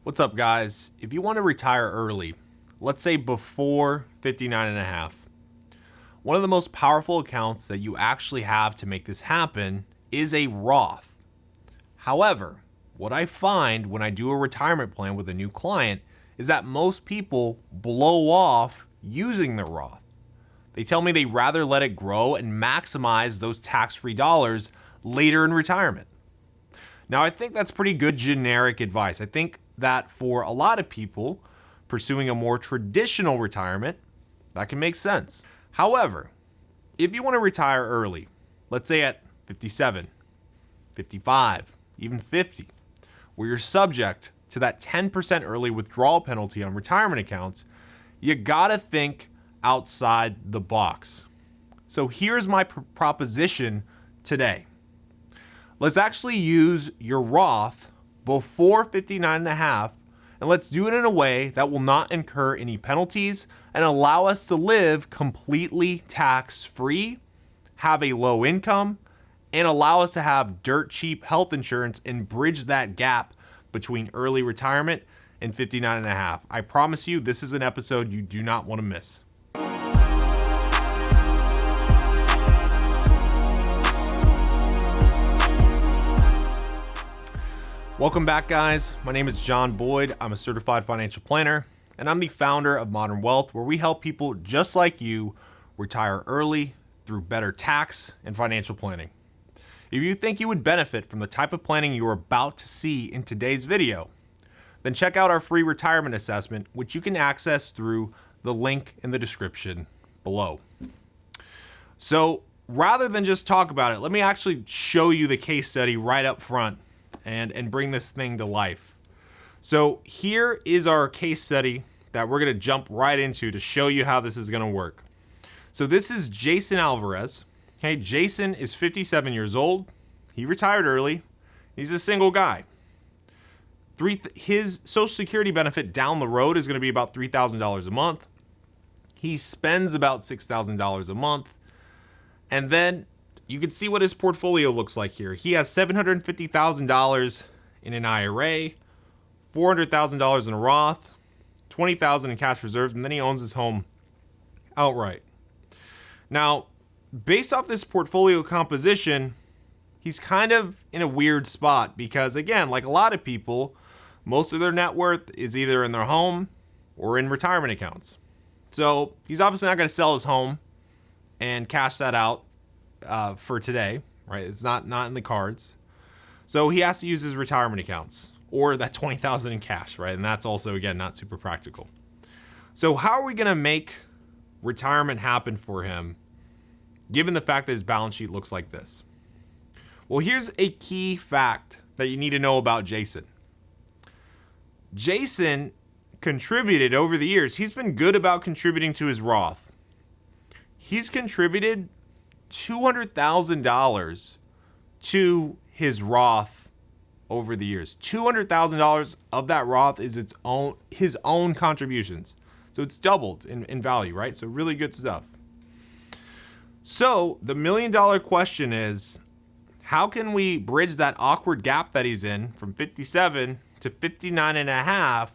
What's up, guys? If you want to retire early, let's say before 59 and a half, one of the most powerful accounts that you actually have to make this happen is a Roth. However, what I find when I do a retirement plan with a new client is that most people blow off using the Roth. They tell me they'd rather let it grow and maximize those tax-free dollars later in retirement. Now, I think that's pretty good generic advice. I think that for a lot of people pursuing a more traditional retirement, that can make sense. However, if you want to retire early, let's say at 57, 55, even 50, where you're subject to that 10% early withdrawal penalty on retirement accounts, you gotta think outside the box. So here's my proposition today. Let's actually use your Roth before 59 and a half, and let's do it in a way that will not incur any penalties and allow us to live completely tax-free, have a low income, and allow us to have dirt cheap health insurance and bridge that gap between early retirement and 59 and a half. I promise you, this is an episode you do not want to miss. Welcome back, guys. My name is John Boyd. I'm a certified financial planner, and I'm the founder of MDRN Wealth, where we help people just like you retire early through better tax and financial planning. If you think you would benefit from the type of planning you're about to see in today's video, then check out our free retirement assessment, which you can access through the link in the description below. So rather than just talk about it, let me actually show you the case study right up front and bring this thing to life. So here is our case study that we're going to jump right into to show you how this is going to work. So this is Jason Alvarez. Hey, Jason is 57 years old. He retired early. He's a single guy. His Social Security benefit down the road is going to be about $3,000 a month. He spends about $6,000 a month. And then you can see what his portfolio looks like here. He has $750,000 in an IRA, $400,000 in a Roth, $20,000 in cash reserves, and then he owns his home outright. Now, based off this portfolio composition, he's kind of in a weird spot because, again, like a lot of people, most of their net worth is either in their home or in retirement accounts. So he's obviously not going to sell his home and cash that out for today, right? It's not in the cards. So he has to use his retirement accounts or that $20,000 in cash, right? And that's also, again, not super practical. So how are we going to make retirement happen for him, given the fact that his balance sheet looks like this? Well, here's a key fact that you need to know about Jason. Jason contributed over the years. He's been good about contributing to his Roth. He's contributed $200,000 to his Roth over the years. $200,000 of that Roth is his own contributions. So it's doubled in value, right? So really good stuff. So the $1 million question is, how can we bridge that awkward gap that he's in from 57 to 59 and a half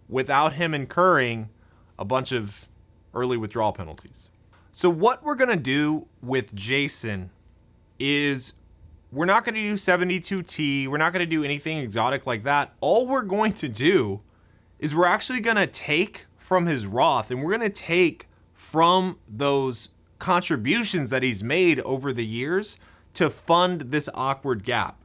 without him incurring a bunch of early withdrawal penalties? So what we're going to do with Jason is we're not going to do 72T. We're not going to do anything exotic like that. All we're going to do is we're actually going to take from his Roth and we're going to take from those contributions that he's made over the years to fund this awkward gap.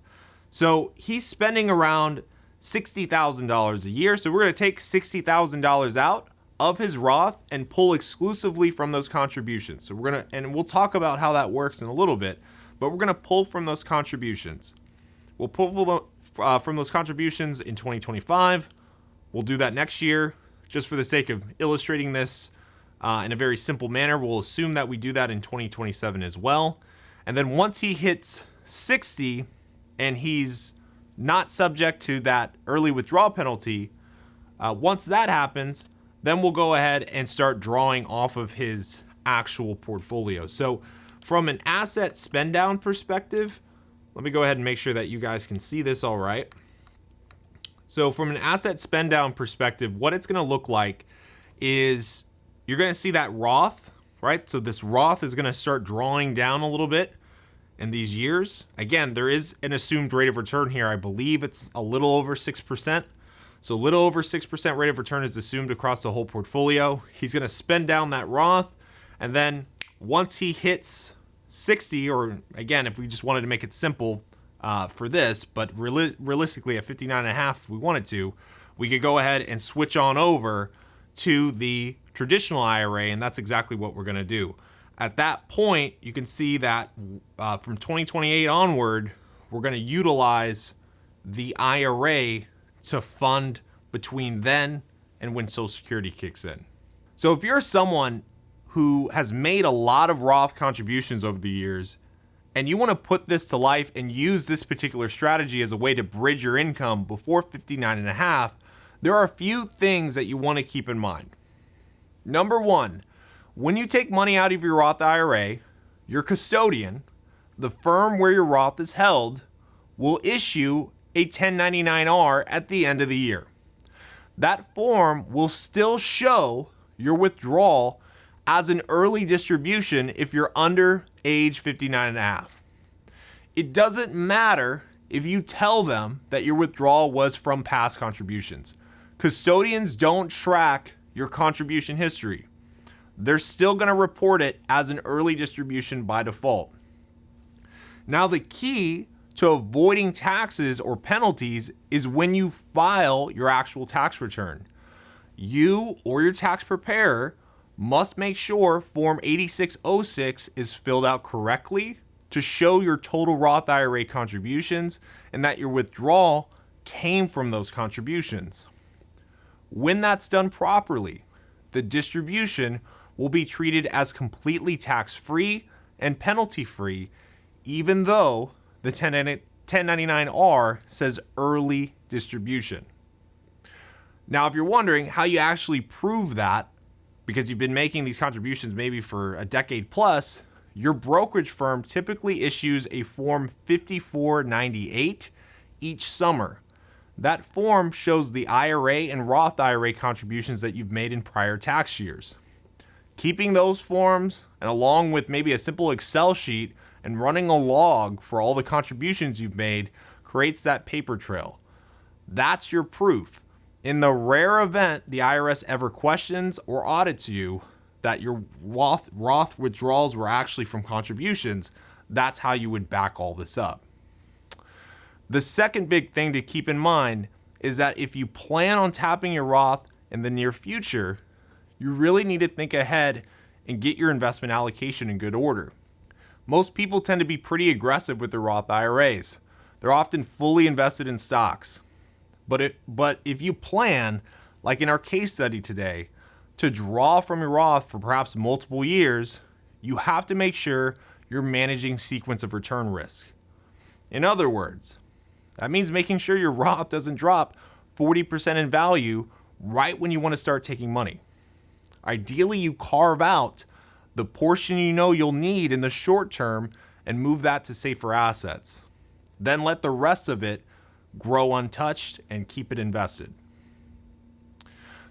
So he's spending around $60,000 a year. So we're going to take $60,000 out of his Roth and pull exclusively from those contributions. So we'll talk about how that works in a little bit, but we're going to pull from those contributions. We'll pull from those contributions in 2025. We'll do that next year. Just for the sake of illustrating this in a very simple manner, we'll assume that we do that in 2027 as well. And then once he hits 60 and he's not subject to that early withdrawal penalty, once that happens, then we'll go ahead and start drawing off of his actual portfolio. So from an asset spend down perspective, let me go ahead and make sure that you guys can see this all right. So from an asset spend down perspective, what it's going to look like is you're going to see that Roth, right? So this Roth is going to start drawing down a little bit in these years. Again, there is an assumed rate of return here. I believe it's a little over 6%. So a little over 6% rate of return is assumed across the whole portfolio. He's going to spend down that Roth. And then once he hits 60, or again, if we just wanted to make it simple for this, but realistically at 59.5, if we wanted to, we could go ahead and switch on over to the traditional IRA, and that's exactly what we're going to do. At that point, you can see that from 2028 onward, we're going to utilize the IRA to fund between then and when Social Security kicks in. So if you're someone who has made a lot of Roth contributions over the years, and you want to put this to life and use this particular strategy as a way to bridge your income before 59.5, there are a few things that you want to keep in mind. Number one, when you take money out of your Roth IRA, your custodian, the firm where your Roth is held, will issue a 1099-R at the end of the year. That form will still show your withdrawal as an early distribution if you're under age 59.5. It doesn't matter if you tell them that your withdrawal was from past contributions. Custodians don't track your contribution history. They're still going to report it as an early distribution by default. Now, the key to avoiding taxes or penalties is when you file your actual tax return. You or your tax preparer must make sure Form 8606 is filled out correctly to show your total Roth IRA contributions and that your withdrawal came from those contributions. When that's done properly, the distribution will be treated as completely tax-free and penalty-free, even though the 1099-R says early distribution. Now, if you're wondering how you actually prove that, because you've been making these contributions maybe for a decade plus, your brokerage firm typically issues a Form 5498 each summer. That form shows the IRA and Roth IRA contributions that you've made in prior tax years. Keeping those forms, and along with maybe a simple Excel sheet and running a log for all the contributions you've made, creates that paper trail. That's your proof. In the rare event the IRS ever questions or audits you that your Roth withdrawals were actually from contributions, that's how you would back all this up. The second big thing to keep in mind is that if you plan on tapping your Roth in the near future, you really need to think ahead and get your investment allocation in good order. Most people tend to be pretty aggressive with their Roth IRAs. They're often fully invested in stocks. But if you plan, like in our case study today, to draw from your Roth for perhaps multiple years, you have to make sure you're managing sequence of return risk. In other words, that means making sure your Roth doesn't drop 40% in value right when you want to start taking money. Ideally, you carve out the portion you know you'll need in the short term and move that to safer assets. Then let the rest of it grow untouched and keep it invested.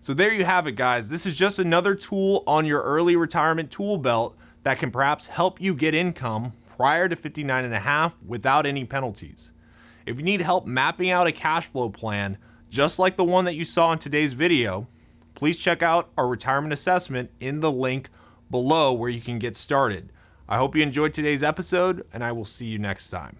So there you have it, guys. This is just another tool on your early retirement tool belt that can perhaps help you get income prior to 59.5 without any penalties. If you need help mapping out a cash flow plan, just like the one that you saw in today's video, please check out our retirement assessment in the link below where you can get started. I hope you enjoyed today's episode, and I will see you next time.